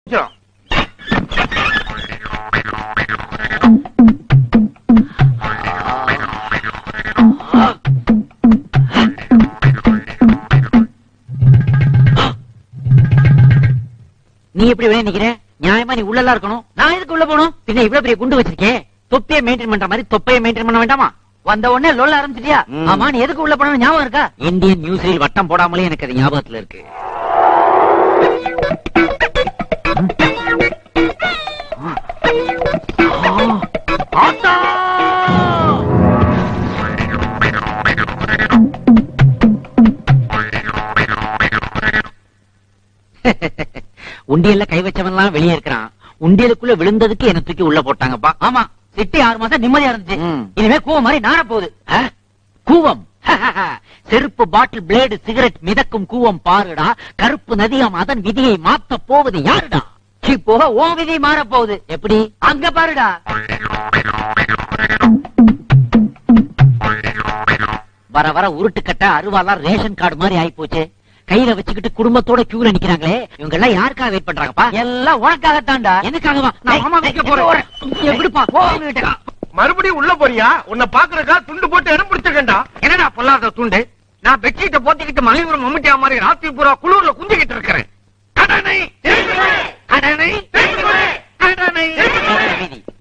நீ எப்படி வெளியே நிக்கிற? நியாயமா நீ உள்ளலாம் இருக்கணும். நான் எதுக்கு உள்ள போகணும்? பின்ன இவ்வளவு பெரிய குண்டு வச்சிருக்கேன். தொப்பியை மெயின்டைன் பண்ற மாதிரி தொப்பையை மெயின்டைன் பண்ண வேண்டாமா? வந்த உடனே லொல்ல ஆரம்பிச்சிட்டியா? ஆமா, நீ எதுக்கு உள்ள போன ஞாபகம் இருக்கா? இந்தியன் நியூஸ்ல வட்டம் போடாமலே எனக்கு அது ஞாபகத்துல இருக்கு. உண்டியல்ல கை வச்சவன்லாம் வெளியே இருக்கிறான். உண்டியலுக்குள்ள விழுந்ததுக்கு என்ன தூக்கி உள்ள போட்டாங்கப்பா. ஆமா, சிட்டி 6 மாசம் நிம்மதியா இருந்துச்சு. இனிமே கூவம் மாதிரி நார போகுது. கூவம் செருப்பு, பாட்டில், பிளேடு, சிகரெட் மிதக்கும் கூவம் பாருடா. கருப்பு நதியாம், அதன் விதியை மாத்த போவது யாருடா? போக ஓ விதி மாற போகுது. எப்படி? அங்க பாருடா. வர வர உருட்டுக்கட்ட அருவாலாம் ரேஷன் கார்டு மாதிரி ஆயி போச்சு. கையில வச்சுக்கிட்டு குடும்பத்தோட கியூல நிக்கிறாங்களே, இவங்க எல்லாம் யாருக்காக வெயிட் பண்றாங்கப்பா? எல்லாம் உனக்காகத்தான்டா. எனக்காகவா? நான் மாமா வைக்க போறேன். எப்படிப்பா? மறுபடியும் உள்ள போறியா? உன்னை பாக்குறக்கா துண்டு போட்டு இடம் பிடிச்சிருக்கா? என்னடா பொல்லாத துண்டு? நான் பெட்ஷீட்டை போத்திக்கிட்டு மலையூர் மம்முட்டியா மாதிரி ராத்திரி பூரா குளூர்ல குந்திக்கிட்டு இருக்கிறேன்.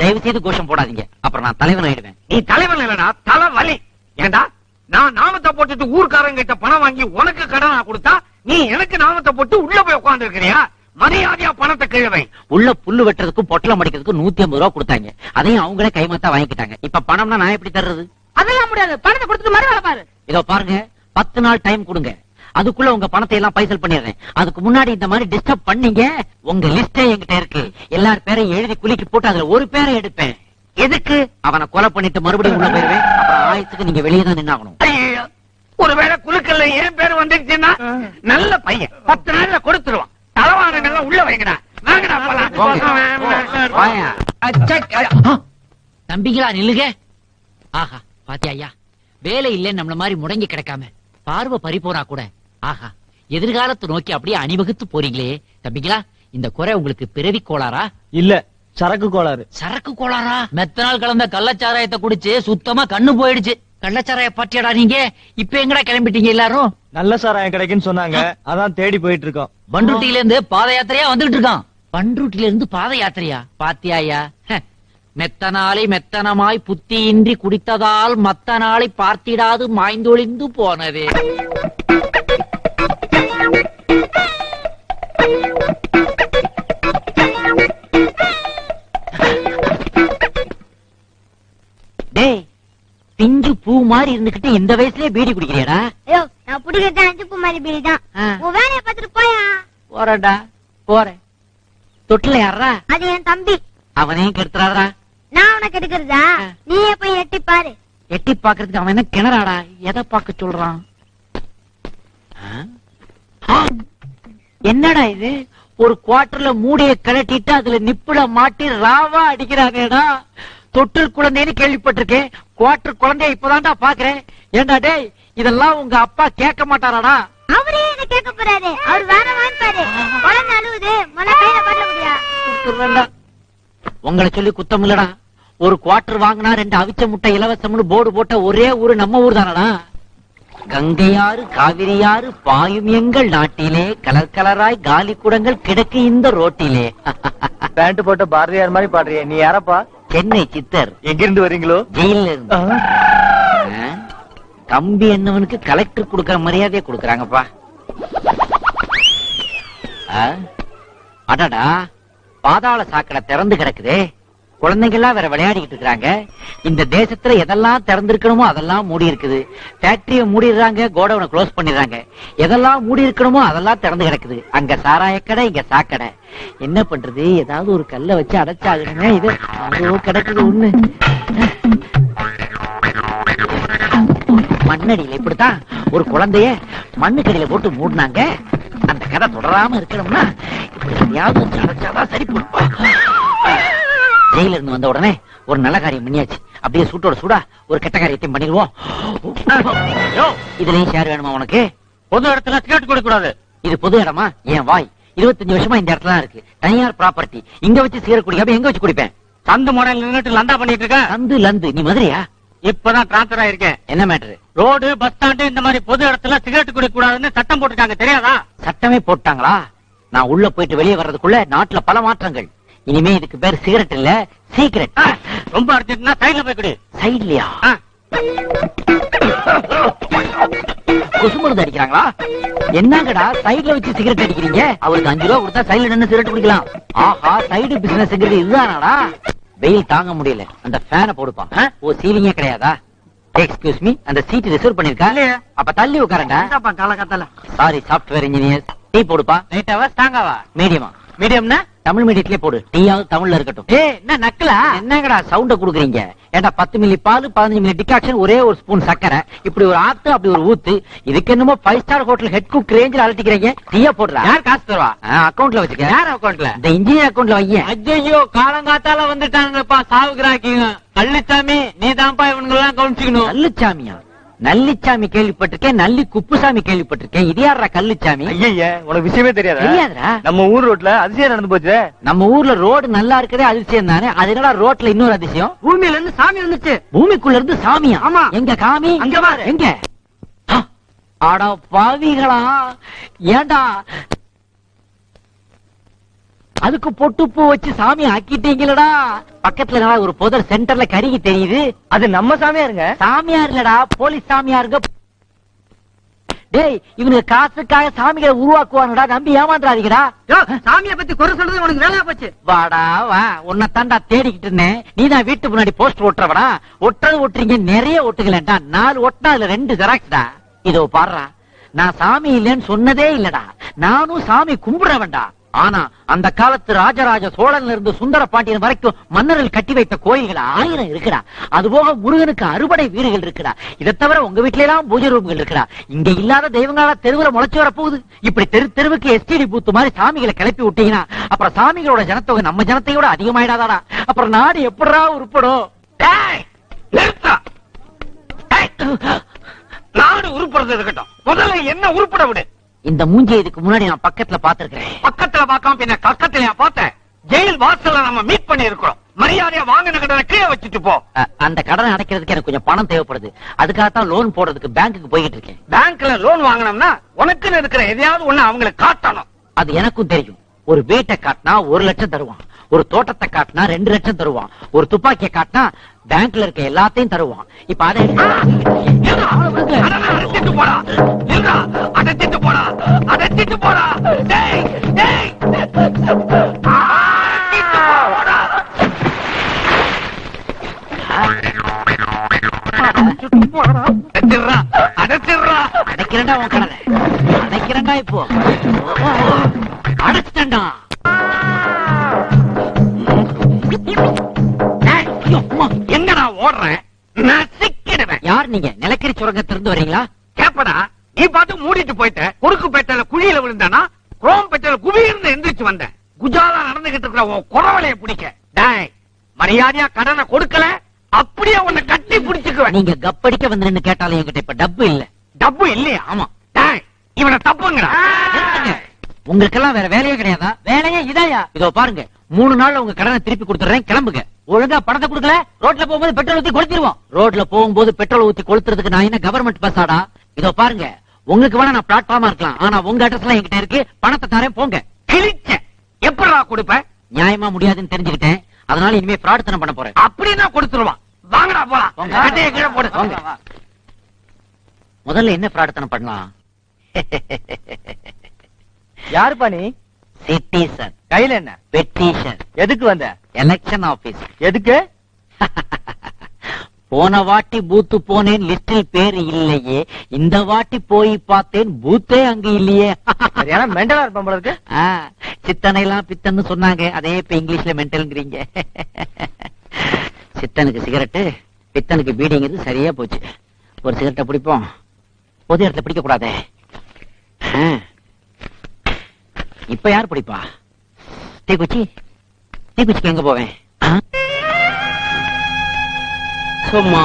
தயவு செய்து கோஷம் போடாதீங்க, அப்புறம் நான் தலைவன் ஆயிடுவேன். நீ தலைவன் இல்லடா, தலை வலி. ஏண்டா நான் நாமத்தை போட்டுட்டு ஊர்க்காரங்க கிட்ட பணம் வாங்கி உனக்கு கடனா கொடுத்தா நீ எனக்கு நாமத்தை போட்டு உள்ள போய் உட்கார்ந்து இருக்கிறியா? மரியாதையா பணத்தை கிழவை. உள்ள புல்லு வெட்டுறதுக்கும் பொட்டலம் அடிக்கிறதுக்கும் 150 ரூபா கொடுத்தாங்க. அதையும் அவங்களே கைமாத்தா வாங்கிக்கிட்டாங்க. இப்ப பணம்னா நான் எப்படி தர்றது? அதெல்லாம் முடியாது. பணத்தை கொடுத்துட்டு மறு வேலை பாரு. இதோ பாருங்க, 10 நாள் டைம் கொடுங்க. அதுக்குள்ள உங்க பணத்தை எல்லாம் பைசல் பண்ணிடுறேன். அதுக்கு முன்னாடி இந்த மாதிரி டிஸ்டர்ப் பண்ணீங்க, உங்க லிஸ்டே என்கிட்ட இருக்கு. எல்லார் பேரையும் எழுதி குலுக்கி போட்டு அதுல ஒரு பேரை எடுப்பேன். எதுக்கு? அவனை கொலை பண்ணிட்டு மறுபடியும் உள்ள போயிருவேன். அப்புறம் ஆயத்துக்கு நீங்க வெளியே தான் நின்னாகணும். ஒருவேளை குலுக்கல்ல என் பேர் வந்துருச்சுன்னா நல்ல பையன் 10 நாள்ல கொடுத்துருவான். தலவானங்கள்லாம் உள்ள வைங்கடா. தம்பிங்களா நில்லுங்க. ஆஹா, பாத்தியா ஐயா, வேலை இல்ல நம்மள மாதிரி முடங்கி கிடக்காம பார்வை பறி போனா கூட ஆஹா எதிர்காலத்தை நோக்கி அப்படியே அணிவகுத்து போறீங்களே. தம்பிங்களா, இந்த குறை உங்களுக்கு பிறவி கோளாரா? இல்ல, சரக்கு கோளாறு. சரக்கு கோளாரா? மெத்தனால் கலந்த கள்ளச்சாராயத்தை குடிச்சு சுத்தமா கண்ணு போயிடுச்சு. கள்ளச்சாராய பாட்டியாடா நீங்க? இப்ப எங்கடா கிளம்பிட்டீங்க எல்லாரும்? நல்ல சாராயம் கிடைக்குன்னு சொன்னாங்க, அதான் தேடி போயிட்டு இருக்கோம். பண்ருட்டில இருந்து பாத யாத்திரையா வந்துட்டு இருக்கான். பண்ருட்டில இருந்து பாத யாத்திரையா? பாத்தியாயா, மெத்தனாலை மெத்தனமாய் புத்தியின்றி குடித்ததால் மத்த நாளை பார்த்திடாது மாய்ந்தொழிந்து போனதே. டேய், பிஞ்சு பூ மாதிரி இருந்துகிட்டு இந்த வயசுலயே பீடி குடிக்கிறியடா? ஐயோ, நான் புடிக்கிறது 5 பூ மாதிரி பீடி தான். உன் வேலையை பார்த்துட்டு போயா. போறடா, போறேன். தொட்டில யாரா? அது என் தம்பி. அவனையும் கெடுத்துறாரா? நான் உனக்கு எடுக்கிறதா? நீயே போய் எட்டி பாரு. எட்டி பாக்குறதுக்கு அவன் என்ன கிணறாடா? எதை பாக்க சொல்றான்? என்னடா இது? ஒரு குவார்டர்ல மூடிய கலட்டிட்டு அதுல நிப்புல மாட்டி ராவா அடிக்கிறானேடா. தொட்டில் குழந்தைன்னு கேள்விப்பட்டிருக்கேன், குவார்டர் குழந்தைய இப்பதான்டா பாக்குறேன். ஏண்டா டேய், இதெல்லாம் உங்க அப்பா கேட்க மாட்டாராடா? அவரே என்ன கேட்க போறாரு? அவர் வேற வாங்கிப்பாரு. குழந்தை அழுவுது, மொழ கையில பண்ண முடியா? உங்களை சொல்லி குத்தம் இல்லடா. ஒரு குவார்டர் வாங்கினா 2 அவிச்ச முட்டை இலவசம்னு போர்டு போட்ட ஒரே ஊரு நம்ம ஊர் தானடா. கங்கையாறு காவிரியாறு பாயும் எங்கள் நாட்டிலே, கலர் கலராய் காலி குடங்கள் கிடக்கு இந்த ரோட்டிலே. பேண்ட் போட்ட பாரதியார் மாதிரி பாடுறிய, நீ யாரப்பா? சென்னை சித்தர். எங்க இருந்து வரீங்களோ? ஜெயில இருந்து. கம்பி என்னவனுக்கு கலெக்டர் கொடுக்கற மரியாதையை கொடுக்கறாங்கப்பா. அடடா, பாதாள சாக்கடை திறந்து கிடக்குதே. குழந்தைங்கெல்லாம் வேற விளையாடிக்கிட்டு இருக்காங்க. இந்த தேசத்துல எதெல்லாம் திறந்திருக்கணுமோ அதெல்லாம் மூடி இருக்குது. ஃபேக்டரிய மூடிடுறாங்க, கோடவுனை க்ளோஸ் பண்ணிடுறாங்க. எதெல்லாம் மூடி இருக்கணுமோ அதெல்லாம் திறந்து கிடக்குது. அங்க சாராய கடை, இங்க சாக்கடை. என்ன பண்றது? ஏதாவது ஒரு கல்லை வச்சு அடைச்சாகணுமே. இது கிடக்குது ஒண்ணு. மண்ணடியில இப்படித்தான் ஒரு குழந்தைய மண்ணு கடையில போட்டு மூடினாங்க. அந்த கதை தொடராம இருக்கணும்னா இப்படி எதையாவது அடைச்சாதான் சரி போடுப்பா. ஜெயில இருந்து வந்த உடனே ஒரு நல்ல காரியம் பண்ணியாச்சு. அப்படியே சூட்டோட சூடா ஒரு கெட்ட காரியத்தையும் பண்ணிடுவோம். இதுலயும் ஷேர் வேணுமா உனக்கு? பொது இடத்துல கேட்டு கொடுக்க கூடாது. இது பொது இடமா? என் வாய் 25 வருஷமா இந்த இடத்துல தான் இருக்கு. தனியார் ப்ராப்பர்ட்டி. இங்க வச்சு சிகரெட் குடிக்காம எங்க வச்சு குடிப்பேன்? சந்து முறையில் நின்னுட்டு லந்தா பண்ணிட்டு இருக்க. சந்து லந்து. நீ மதுரையா? இப்பதான் டிரான்ஸ்பர் ஆயிருக்கேன். என்ன மேட்டரு? ரோடு, பஸ் ஸ்டாண்டு இந்த மாதிரி பொது இடத்துல சிகரெட் குடிக்க கூடாதுன்னு சட்டம் போட்டுருக்காங்க, தெரியாதா? சட்டமே போட்டாங்களா? நான் உள்ள போயிட்டு வெளியே வர்றதுக்குள்ள நாட்டுல பல மாற்றங்கள். இனிமே இதுக்கு பேர் சிகரெட் இல்ல, சீக்கிரட். ரொம்ப அர்ஜென்ட்னா சைடுல போய் குடி. சைட்லயா? கொசு மருந்து அடிக்கிறாங்களா? என்னங்கடா சைடுல வச்சு சிகரெட் அடிக்கிறீங்க? அவருக்கு 5 ரூபா கொடுத்தா சைடுல நின்னு சிகரெட் குடிக்கலாம். ஆஹா, சைடு பிசினஸ்ங்கிறது இதுதானாடா? வெயில் தாங்க முடியல, அந்த ஃபேனை போடுப்பான். ஓ, சீலிங்கே கிடையாதா? எக்ஸ்கியூஸ் மீ, அந்த சீட் ரிசர்வ் பண்ணிருக்கா? அப்ப தள்ளி உட்காரண்டா. காலகட்டல சாரி, சாப்ட்வேர் இன்ஜினியர். டீ போடுப்பா. லைட்டாவா ஸ்ட்ராங்காவா? மீடியமா? மீடியம்னா தமிழ் மீடியத்திலே போடு. டீயாவது தமிழ்ல இருக்கட்டும். என்ன நக்கலா? என்னங்கடா சவுண்ட குடுக்குறீங்க? ஏண்டா 10 மில்லி பால், 15 மில்லி டிகாக்ஷன், ஒரே ஒரு ஸ்பூன் சக்கரை, இப்படி ஒரு ஆத்து, அப்படி ஒரு ஊத்து. இதுக்கு என்னமோ 5 ஸ்டார் ஹோட்டல் ஹெட் குக் ரேஞ்சில் அலட்டிக்கிறீங்க. டீயா போடுறா. யார் காசு தருவா? அக்கவுண்ட்ல வச்சுக்க. யார் அக்கவுண்ட்ல? இந்த இன்ஜினியர் அக்கவுண்ட்ல வைய. ஐயோ, காலங்காத்தால வந்துட்டாங்கப்பா சாவுகிறாக்கிங்க. கள்ளிச்சாமி, நீ தான்ப்பா இவனுங்கெல்லாம் கவனிச்சுக்கணும். நல்லுச்சாமியா? நல்லிச்சாமி கேள்விப்பட்டிருக்கேன், நல்லி குப்புசாமி கேள்விப்பட்டிருக்கேன். இது யாரா கல்லுச்சாமி? ஐயா, உனக்கு விஷயமே தெரியாதா? தெரியாதுடா. நம்ம ஊர் ரோட்ல அதிசயம் நடந்து போச்சு. நம்ம ஊர்ல ரோடு நல்லா இருக்கதே அதிசயம் தானே. அது என்னடா ரோட்ல இன்னொரு அதிசயம்? பூமியில இருந்து சாமி வந்துச்சு. பூமிக்குள்ள இருந்து சாமியா? ஆமா. எங்க காமி? அங்க பாரு. எங்க? ஆடா பாவிகளா, ஏண்டா அதுக்கு பொட்டு பூ வச்சு சாமி ஆக்கிட்டீங்களடா? பக்கத்துல ஒரு புதர் சென்டர்ல கருகி தெரியுது. அது நம்ம சாமியாருங்க. சாமியார் இல்லடா, போலீஸ் சாமியாருங்க. டேய், இவனுக்கு காசுக்காக சாமிகளை உருவாக்குவானுடா, நம்பி ஏமாந்துறாதீங்கடா. சாமியை பத்தி குறை சொல்றது உனக்கு வேலையா போச்சு. வாடா வா, உன்னை தாண்டா தேடிக்கிட்டு இருந்தேன். நீதான் வீட்டு முன்னாடி போஸ்டர் ஒட்டுறவடா. ஒட்டுறது ஒட்டுறீங்க, நிறைய ஒட்டுகளேன்டா. 4 ஒட்டினா அதுல 2 ஜெராக்ஸ்டா. இதோ பாடுறா, நான் சாமி இல்லைன்னு சொன்னதே இல்லடா. நானும் சாமி கும்பிடுறவன்டா. ஆனா அந்த காலத்து ராஜராஜ சோழன்ல இருந்து சுந்தர பாண்டியன் வரைக்கும் மன்னர்கள் கட்டி வைத்த கோயில்கள் 1000 இருக்குடா. அதுபோக முருகனுக்கு 60 வீடுகள் இருக்குடா. இதை தவிர உங்க வீட்டுல எல்லாம் பூஜை ரூம்கள் இருக்குடா. இங்க இல்லாத தெய்வங்களா தெருவுல முளைச்சு வர போகுது. இப்படி தெருவுக்கு எஸ்டிடி பூத்து மாதிரி சாமிகளை கிளப்பி விட்டீங்கன்னா அப்புறம் சாமிகளோட ஜனத்தொகை நம்ம ஜனத்தையோட அதிகமாயிடாதாடா. அப்புறம் நாடு எப்படா உருப்படும்? நாடு உருப்படுறது இருக்கட்டும், முதல்ல என்ன உருப்பட விடு. இந்த மூஞ்சி இதுக்கு முன்னாடி நான் பக்கத்துல பாத்துருக்கேன். பக்கத்துல பார்க்காம பின்ன கக்கத்துல பார்த்தேன். ஜெயில் வாசல்ல நம்ம மீட் பண்ணி இருக்கிறோம். மரியாதையா வாங்கின கடனை கீழே வச்சுட்டு போ. அந்த கடனை அடைக்கிறதுக்கு எனக்கு கொஞ்சம் பணம் தேவைப்படுது. அதுக்காகத்தான் லோன் போடுறதுக்கு பேங்க்குக்கு போயிட்டு இருக்கேன். பேங்க்ல லோன் வாங்கணும்னா உனக்குன்னு இருக்கிற எதையாவது ஒண்ணு அவங்களுக்கு காட்டணும். அது எனக்கும் தெரியும். ஒரு வீட்டை காட்டினா 1 லட்சம் தருவான். ஒரு தோட்டத்தை காட்டினா 2 லட்சம் தருவான். ஒரு துப்பாக்கியை காட்டினா பேங்க்ல இருக்க எல்லாத்தையும் தருவான். இப்ப அதை அடைச்சிட்டு போடா, அடைச்சிட்டு போடா, அடைச்சிட்டு போடா. டேய் டேய், அடைக்கிறேன்டா உன் கடனை. அடைக்கிறேன்டா இப்போ. அடைச்சிட்டா. எங்கடா ஓடுறேன்? நசிக்கிடுவேன். யார் நீங்க? நிலக்கரி சுரங்கத்திலிருந்து வரீங்களா? கேப்படா, நீ பார்த்து மூடிட்டு போயிட்ட. குறுக்கு பேட்டையில குழியில விழுந்தானா, குரோம் பேட்டையில குவியிருந்து எந்திரிச்சு வந்தேன். குஜாலா நடந்துகிட்டு இருக்கிற உன் குறவலைய பிடிக்க. டேய், மரியாதையா கடனை கொடுக்கல அப்படியே உன்னை கட்டி பிடிச்சுக்குவேன். நீங்க கப்படிக்க வந்து நின்னு கேட்டாலும் என்கிட்ட இப்ப டப்பு இல்ல. டப்பு இல்லையா? ஆமா. டேய், இவனை தப்புங்கடா. உங்களுக்கெல்லாம் வேற வேலையே கிடையாதா? வேலையே இதாயா? இதோ பாருங்க, 3 நாள்ல உங்க கடனை திருப்பி கொடுத்துறேன், கிளம்புங்க. ஒழுங்கா பணத்தை கொடுக்கல ரோட்ல போகும்போது பெட்ரோல் ஊத்தி கொளுத்திடுவோம். ரோட்ல போகும்போது பெட்ரோல் ஊத்தி கொளுத்துறதுக்கு நான் என்ன கவர்மெண்ட் பஸ்ஸாடா? இதோ பாருங்க, உங்களுக்கு வேணா நான் பிளாட்ஃபார்மா இருக்கலாம், ஆனா உங்க அட்ரஸ் எல்லாம் என்கிட்ட இருக்கு. பணத்தை தரேன், போங்க. கிழிச்ச எப்படா கொடுப்ப? நியாயமா முடியாதுன்னு தெரிஞ்சுக்கிட்டேன். அதனால இனிமே ஃப்ராட் தனம் பண்ண போறேன். அப்படின்னா கொடுத்துருவான். வாங்கடா போலாம். கட்டைய கீழே போடு. முதல்ல என்ன ஃப்ராட் தனம் பண்ணலாம்? யாருப்பா நீ? சிட்டிசன். கையில என்ன? பெட்டிஷன். எதுக்கு வந்த? Election office. எதுக்கு? போன வாட்டி பூத்து போனேன், லிஸ்டில் பேர் இல்லையே. இந்த வாட்டி போய் பார்த்தேன், பூத்தே அங்க இல்லையே. சரியான மெண்டலா இருப்பான் போல இருக்கு. சித்தனை எல்லாம் பித்தன்னு சொன்னாங்க, அதே இப்ப இங்கிலீஷ்ல மென்டல்ங்கிறீங்க. சித்தனுக்கு சிகரெட்டு, பித்தனுக்கு பீடிங்கிறது சரியா போச்சு. ஒரு சிகரெட்டை பிடிப்போம், பொது இடத்துல பிடிக்க கூடாதே. இப்ப யார் பிடிப்பா? தீக்குச்சி. தீக்குச்சிக்கு எங்க போவேன்? சும்மா.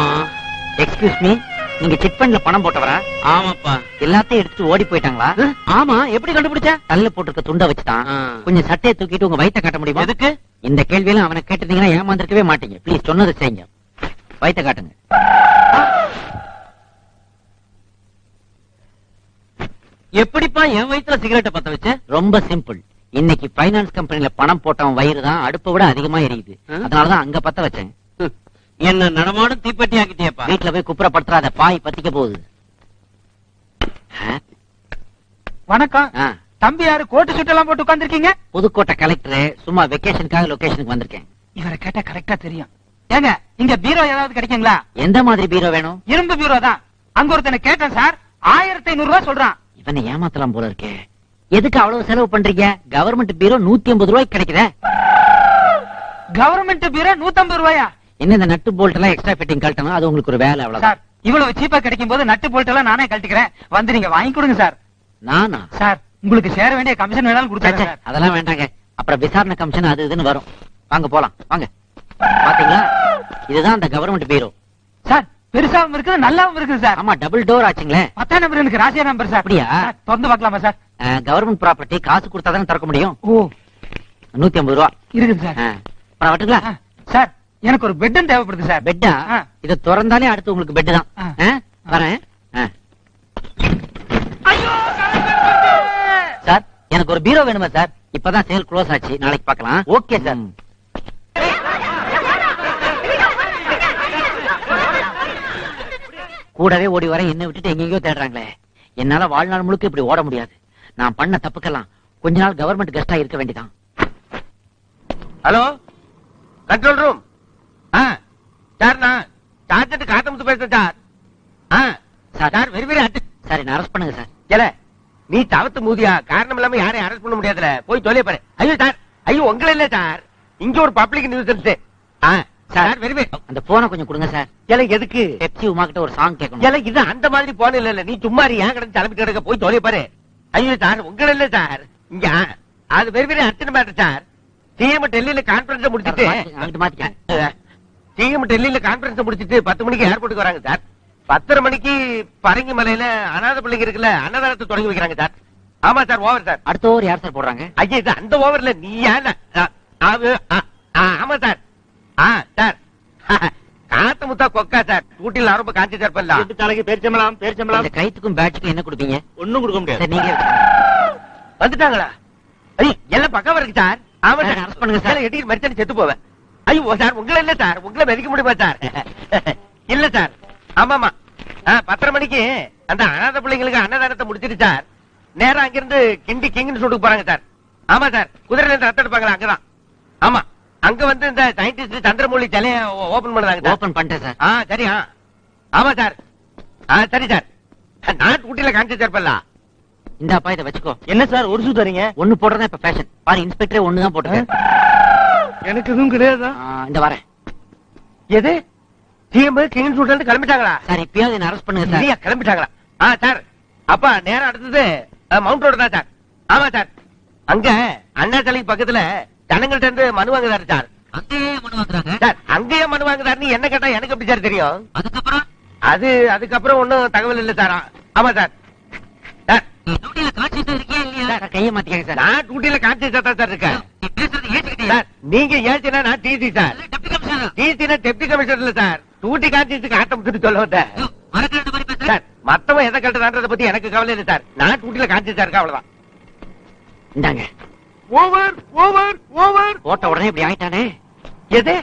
எக்ஸ்கியூஸ் மீ, நீங்க சிட் ஃபண்ட்ல பணம் போட்டவரா? ஆமாப்பா. எல்லாத்தையும் எடுத்துட்டு ஓடி போயிட்டாங்களா? ஆமா, எப்படி கண்டுபிடிச்ச? தள்ள போட்டிருக்க துண்டை வச்சுட்டான். கொஞ்சம் சட்டையை தூக்கிட்டு உங்க வயித்தை காட்ட முடியுமா? எதுக்கு? இந்த கேள்வியெல்லாம் அவனை கேட்டிருந்தீங்கன்னா ஏமாந்துருக்கவே மாட்டீங்க. ப்ளீஸ் சொன்னதை செய்யுங்க. வயித்தை காட்டுங்க. எப்படிப்பா என் வயித்துல சிகரெட்டை பத்த வச்ச? ரொம்ப சிம்பிள். இன்னைக்கு பைனான்ஸ் கம்பெனில பணம் போட்டவன் வயிறு தான் அடுப்பை விட அதிகமா எரியுது. அதனாலதான் அங்க பத்த வச்சேன். என்ன நடமாடும் தீப்பெட்டி ஆக்கிட்டியப்பா. வீட்டுல போய் குப்புறப்படுத்துறாத, பாய் பத்திக்க போகுது. வணக்கம். ஆ, தம்பி யாரு கோட்டு சுட்டெல்லாம் போட்டு உட்கார்ந்திருக்கீங்க? புதுக்கோட்டை கலெக்டர். சும்மா வெக்கேஷனுக்காக லொகேஷனுக்கு வந்திருக்கேன். இவரை கேட்டா கரெக்டா தெரியும். ஏங்க இங்க பீரோ ஏதாவது கிடைக்குங்களா? எந்த மாதிரி பீரோ வேணும்? இரும்பு பீரோ தான். அங்க ஒருத்தனை கேட்டேன் சார், 1500 ரூபாய் சொல்றான். இவனை ஏமாத்தலாம் போல இருக்கே. எதுக்கு அவ்வளவு செலவு பண்றீங்க? கவர்மெண்ட் பீரோ 150 ரூபாய்க்கு கிடைக்குதே. கவர்மெண்ட் பீரோ 150 ரூபாயா? என்ன இந்த நட்டு போல்ட் எல்லாம் எக்ஸ்ட்ரா ஃபிட்டிங் கழட்டணும், அது உங்களுக்கு ஒரு வேலை அவ்வளவுதான். சார் இவ்வளவு சீப்பா கிடைக்கும் போது நட்டு போல்ட் எல்லாம் நானே கழட்டிக்கிறேன். வந்து நீங்க வாங்கி கொடுங்க சார். நானா? சார் உங்களுக்கு சேர வேண்டிய கமிஷன் வேணாலும் கொடுத்தாங்க ச்சே, சார். அதெல்லாம் வேண்டாங்க. அப்புறம் விசாரணை கமிஷன் அது இதுன்னு வரும். வாங்க போலாம், வாங்க. பாத்தீங்களா, இதுதான் அந்த கவர்மெண்ட் பீரோ. சார் பெருசாவும் இருக்குது நல்லாவும் இருக்குது சார். ஆமா, டபுள் டோர் ஆச்சுங்களே. 10 நம்பர் எனக்கு ராசியா நம்பர் சார். அப்படியா? சார், திறந்து பார்க்கலாமா சார்? கவர்மெண்ட் ப்ராப்பர்ட்டி, காசு கொடுத்தா தானே திறக்க முடியும். ஓ 150 ரூபா. இருக்குது சார். அப்புறம் வட்டுங்களா? சார் எனக்கு ஒரு பெட்டும் தேவைப்படுது சார். பெட்டா? ஆ. இதை திறந்தாலே அடுத்து உங்களுக்கு பெட் தான். ஆ. வரேன். சார் எனக்கு ஒரு பீரோ வேணுமா சார்? இப்பதான் சேல் க்ளோஸ் ஆச்சு, நாளைக்கு பார்க்கலாம். Okay sir. கூடவே ஓடி வர என்ன விட்டுட்டு எங்கெங்கயோ தேடுறாங்களே. என்னால வாழ்நாள் முழுக்க இப்படி ஓட முடியாது. நான் பண்ண தப்புக்கெல்லாம் கொஞ்ச நாள் கவர்மெண்ட் கெஸ்டா இருக்க வேண்டியதான். Hello, control room. சார் நான் சார்ஜெட் காத்தமுத்து பேசுறேன் sir. Sir very very sir என்ன அரெஸ்ட் பண்ணுங்க சார். ஏல நீ தவத்து மூதியா? காரணம் இல்லாம யாரையும் அரெஸ்ட் பண்ண முடியாதுல, போய் தொலைய பாரு. ஐயோ சார், ஐயோ உங்களை இல்ல சார், இங்க ஒரு public nuisance. Sir very very. அந்த போனை கொஞ்சம் கொடுங்க சார். ஏல எதுக்கு? பெப்சி உமா கிட்ட ஒரு சாங் கேட்கணும். ஏல இது அந்த மாதிரி போன இல்ல, நீ சும்மா ஏன் கிடந்து தலைமை கிடக்க, போய் தொலைய பாரு. ஐயோ சார் உங்களை இல்ல சார், இங்க அது very very urgent matter sir. CM டெல்லியில கான்பரன்ஸ் முடிச்சிட்டு அங்கிட்டு மாத்திக்க. சிஎம் டெல்லியில கான்பரன்ஸ் முடிச்சிட்டு 10 மணிக்கு ஏர்போர்ட்டுக்கு வராங்க சார். 10:30 மணிக்கு பரங்கி மலையில அநாத பிள்ளைங்க இருக்குல்ல, அன்னதானத்தை தொடங்கி வைக்கிறாங்க சார். ஆமா சார், ஓவர் சார். அடுத்த ஓவர் யார் சார் போடுறாங்க? ஐயா இது அந்த ஓவர்ல நீ ஏன்? ஆமா சார். சார் காத்த முத்தா கொக்கா சார், ஊட்டில ரொம்ப காஞ்சி சார். பண்ணலாம் தலைக்கு பேர்ச்சம்பளம் இந்த கைத்துக்கும் பேட்சுக்கும் என்ன கொடுப்பீங்க? ஒண்ணும் கொடுக்க முடியாது. சார் நீங்க வந்துட்டாங்களா? ஐயோ எல்லாம் பக்கம் இருக்கு சார். ஆமா சார், சார், arrest பண்ணுங்க சார். எட்டி மரிச்சாலும் செத்து போவேன். ஐயோ சார் உங்களை இல்ல சார், உங்களை மதிக்க முடியுமா சார்? இல்ல சார். ஆமாமா 10:30 மணிக்கு அந்த அநாத பிள்ளைங்களுக்கு அன்னதானத்தை முடிச்சிட்டு சார் நேரா அங்கிருந்து கிண்டி கிங்னு சொல்லிட்டு போறாங்க சார். ஆமா சார், குதிரையில இருந்து ரத்தம் எடுப்பாங்களா அங்கதான். ஆமா, அங்க வந்து இந்த சயின்டிஸ்ட் சந்திரமௌலி சிலைய ஓபன் பண்ணுறாங்க. ஓபன் பண்ணிட்டேன் சார். சரி. ஆமா சார். சரி சார், நான் ஊட்டியில காமிச்சு சார். இந்த அப்பா இதை வச்சுக்கோ. என்ன சார் ஒரு சூ தரீங்க? ஒண்ணு போடுறதா இப்ப ஃபேஷன். பாரு இன்ஸ்பெக்டரே ஒண்ணுதான் போட்டுருக்கேன். எனக்கு எதுவும் கிடையாதா? இந்த வரேன். எது சிஎம் கிங் சூட்ல கிளம்பிட்டாங்களா சார்? இப்பயாவது என்ன அரெஸ்ட் பண்ணுங்க சார். இல்லையா, கிளம்பிட்டாங்களா? சார் அப்பா நேரம் அடுத்தது மவுண்ட் ரோடு தான் சார். ஆமா சார், அங்க அண்ணா சிலைக்கு பக்கத்துல ஜனங்கள்ட்ட இருந்து மனு வாங்குறாரு சார். அங்கேயே மனு வாங்குறாங்க சார்? அங்கேயே மனு வாங்குறாருன்னு என்ன கேட்டா எனக்கு எப்படி சார் தெரியும்? அதுக்கப்புறம் அதுக்கப்புறம் ஒண்ணும் தகவல் இல்ல சார். ஆமா சார். சார் டியூட்டில காட்சிட்டு இருக்கே இல்லையா? சார் கையை மாத்திக்கங்க சார். நான் டியூட்டில கான்சியஸா தான் சார் இருக்கேன். நீ பேசுறது ஏத்துக்கிட்டே சார் நீங்க ஏச்சுனா நான் டிசி சார். Deputy commissioner. டிசினா டெப்டி கமிஷனர் இல்ல சார், டியூட்டி கான்சியஸுக்கு ஆட்டம் சொல்ல வந்தேன் மறக்கறது மாதிரி பேசுற. சார். மத்தவன் எதை கட்டுறான்றத பத்தி எனக்கு கவலை இல்லை சார், நான் டியூட்டில கான்சியஸா இருக்கேன் அவ்வளவுதான். இந்தாங்க. Over over over. போட்ட உடனே இப்படி ஆயிட்டானே. எது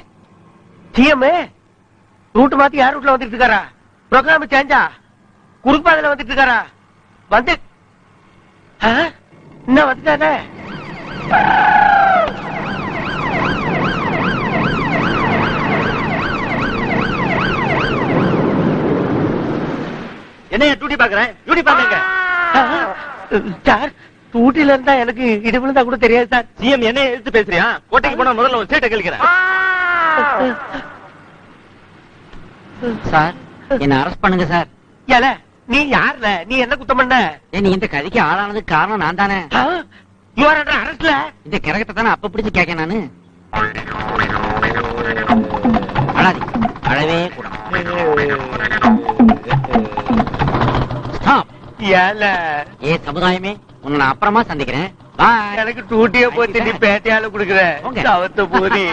சிஎம் ரூட் மாத்தி யார் ரூட்ல வந்துட்டு இருக்காரா? ப்ரோக்ராம் சேஞ்சா? குறுப்பாதையில வந்துட்டு இருக்காரா? வந்து என்ன வந்துட்டானே? என்ன டியூட்டி பாக்குறேன்? டியூட்டி பாக்குங்க சார். ஊட்டில இருந்தா எனக்கு இடி விழுந்தா கூட தெரியாது சார். சிஎம் என்ன எடுத்து பேசுறியா? கோட்டைக்கு போனா முதல்ல ஒரு சீட்டை கழிக்கிறேன். சார் என்ன அரெஸ்ட் பண்ணுங்க சார். ஏல நீ யாருல? நீ என்ன குத்தம் பண்ண? நீ இந்த கதைக்கு ஆளானதுக்கு காரணம் நான் தானே. யூ ஆர் அண்டர் அரெஸ்ட்ல. இந்த கிரகத்தை தானே அப்ப பிடிச்சு கேட்க நானு. அழாதி, அழவே கூடாது. ஏல ஏ சமுதாயமே, உன்னை நான் அப்புறமா சந்திக்கிறேன். பாய். எனக்கு டூட்டிய போச்சு, நீ பேட்டையால குடுக்குற போங்க. அவத்த போரி